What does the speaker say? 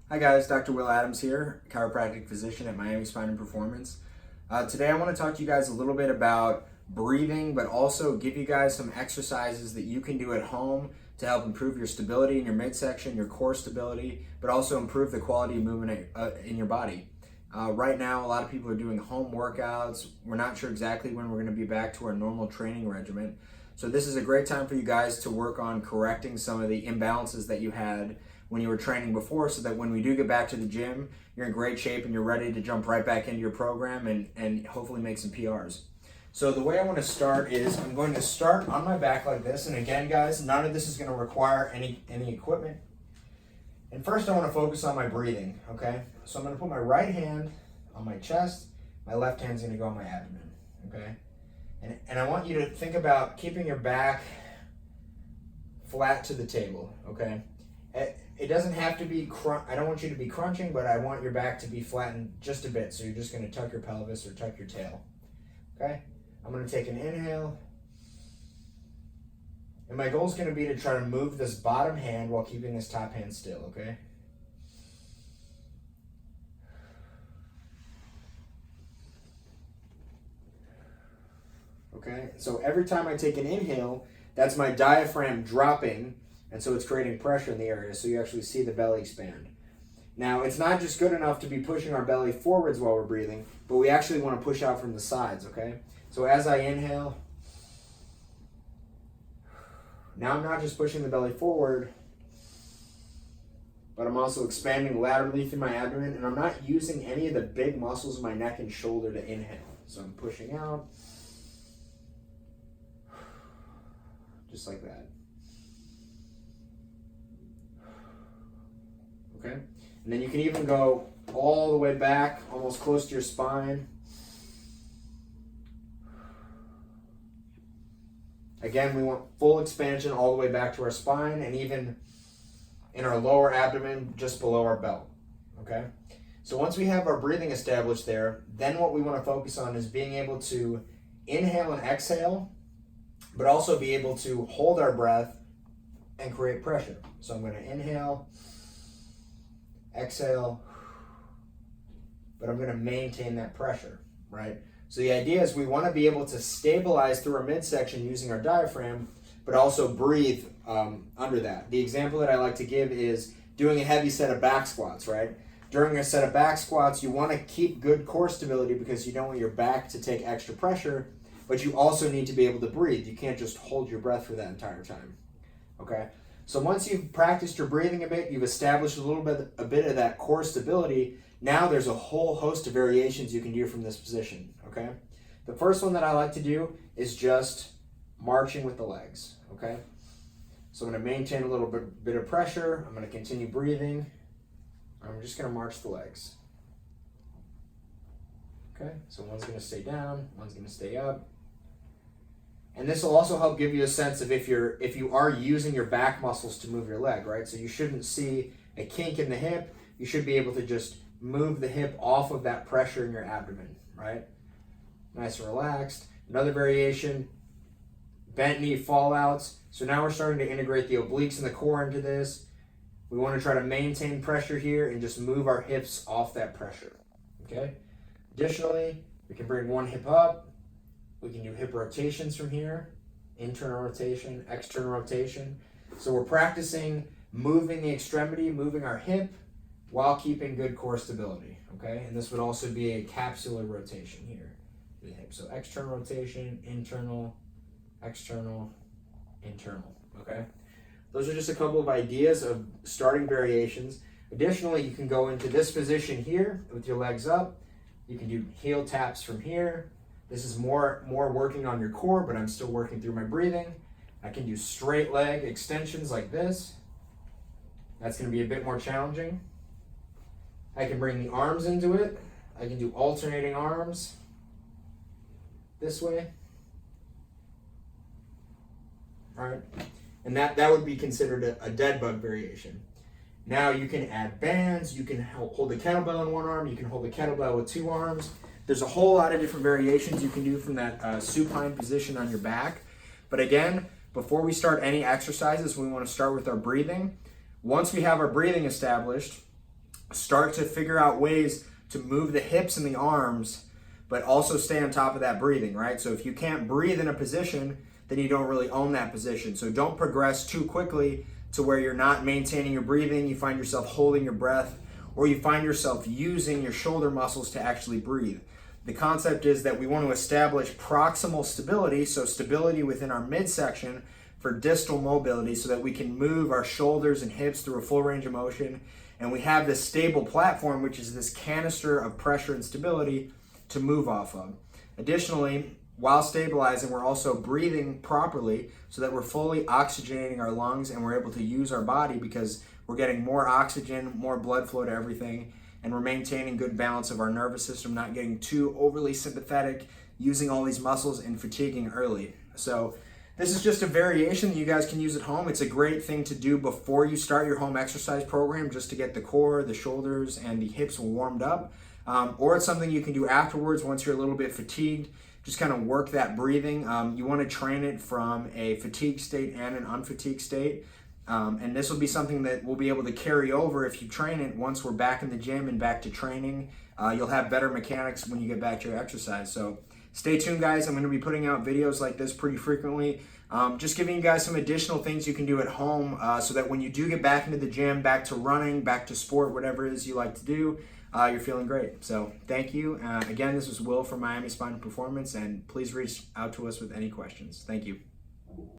Hi guys, Dr. Will Adams here, chiropractic physician at Miami Spine and Performance. Today I want to talk to you guys a little bit about breathing, but also give you guys some exercises that you can do at home to help improve your stability in your midsection, your core stability, but also improve the quality of movement in your body. Right now, a lot of people are doing home workouts. We're not sure exactly when we're going to be back to our normal training regimen. So this is a great time for you guys to work on correcting some of the imbalances that you had when you were training before, so that when we do get back to the gym, you're in great shape and you're ready to jump right back into your program and hopefully make some PRs. So the way I want to start is I'm going to start on my back like this. And again, guys, none of this is going to require any equipment. And first I want to focus on my breathing, okay? So I'm going to put my right hand on my chest, my left hand's going to go on my abdomen, okay? And I want you to think about keeping your back flat to the table, okay? It doesn't have to be, I don't want you to be crunching, but I want your back to be flattened just a bit. So you're just going to tuck your pelvis or tuck your tail, okay? I'm going to take an inhale. And my goal is going to be to try to move this bottom hand while keeping this top hand still, okay? Okay, so every time I take an inhale, that's my diaphragm dropping, and so it's creating pressure in the area, so you actually see the belly expand. Now, it's not just good enough to be pushing our belly forwards while we're breathing, but we actually want to push out from the sides, okay? So as I inhale, now I'm not just pushing the belly forward, but I'm also expanding laterally through my abdomen, and I'm not using any of the big muscles of my neck and shoulder to inhale. So I'm pushing out, just like that. Okay? And then you can even go all the way back, almost close to your spine. Again, we want full expansion all the way back to our spine and even in our lower abdomen, just below our belt. Okay? So once we have our breathing established there, then what we want to focus on is being able to inhale and exhale, but also be able to hold our breath and create pressure. So I'm going to inhale, exhale, but I'm going to maintain that pressure, right? So the idea is we want to be able to stabilize through our midsection using our diaphragm, but also breathe under that. The example that I like to give is doing a heavy set of back squats, right? During a set of back squats, you want to keep good core stability because you don't want your back to take extra pressure, but you also need to be able to breathe. You can't just hold your breath for that entire time, okay? So once you've practiced your breathing a bit, you've established a bit of that core stability, now there's a whole host of variations you can do from this position, okay? The first one that I like to do is just marching with the legs, okay? So I'm going to maintain a little bit of pressure. I'm going to continue breathing. I'm just going to march the legs. Okay, so one's going to stay down, one's going to stay up. And this will also help give you a sense of if you are using your back muscles to move your leg, right? So you shouldn't see a kink in the hip. You should be able to just move the hip off of that pressure in your abdomen, right? Nice and relaxed. Another variation, bent knee fallouts. So now we're starting to integrate the obliques and the core into this. We want to try to maintain pressure here and just move our hips off that pressure, okay? Additionally, we can bring one hip up. We can do hip rotations from here, internal rotation, external rotation. So we're practicing moving the extremity, moving our hip while keeping good core stability, okay? And this would also be a capsular rotation here to the hip. So external rotation, internal, external, internal, okay? Those are just a couple of ideas of starting variations. Additionally, you can go into this position here with your legs up. You can do heel taps from here. This is more working on your core, but I'm still working through my breathing. I can do straight leg extensions like this. That's going to be a bit more challenging. I can bring the arms into it. I can do alternating arms this way. All right. And that would be considered a dead bug variation. Now you can add bands. You can hold the kettlebell in one arm. You can hold the kettlebell with two arms. There's a whole lot of different variations you can do from that supine position on your back. But again, before we start any exercises, we want to start with our breathing. Once we have our breathing established, start to figure out ways to move the hips and the arms, but also stay on top of that breathing, right? So if you can't breathe in a position, then you don't really own that position. So don't progress too quickly to where you're not maintaining your breathing, you find yourself holding your breath, or you find yourself using your shoulder muscles to actually breathe. The concept is that we want to establish proximal stability, so stability within our midsection for distal mobility, so that we can move our shoulders and hips through a full range of motion. And we have this stable platform, which is this canister of pressure and stability to move off of. Additionally, while stabilizing, we're also breathing properly so that we're fully oxygenating our lungs and we're able to use our body because we're getting more oxygen, more blood flow to everything, and we're maintaining good balance of our nervous system, not getting too overly sympathetic, using all these muscles and fatiguing early. So this is just a variation that you guys can use at home. It's a great thing to do before you start your home exercise program, just to get the core, the shoulders, and the hips warmed up. Or it's something you can do afterwards once you're a little bit fatigued. Just kind of work that breathing. You want to train it from a fatigued state and an unfatigued state. And this will be something that we'll be able to carry over if you train it once we're back in the gym and back to training. You'll have better mechanics when you get back to your exercise. So stay tuned, guys. I'm going to be putting out videos like this pretty frequently. Just giving you guys some additional things you can do at home so that when you do get back into the gym, back to running, back to sport, whatever it is you like to do, you're feeling great. So thank you. Again, this was Will from Miami Spine and Performance, and please reach out to us with any questions. Thank you.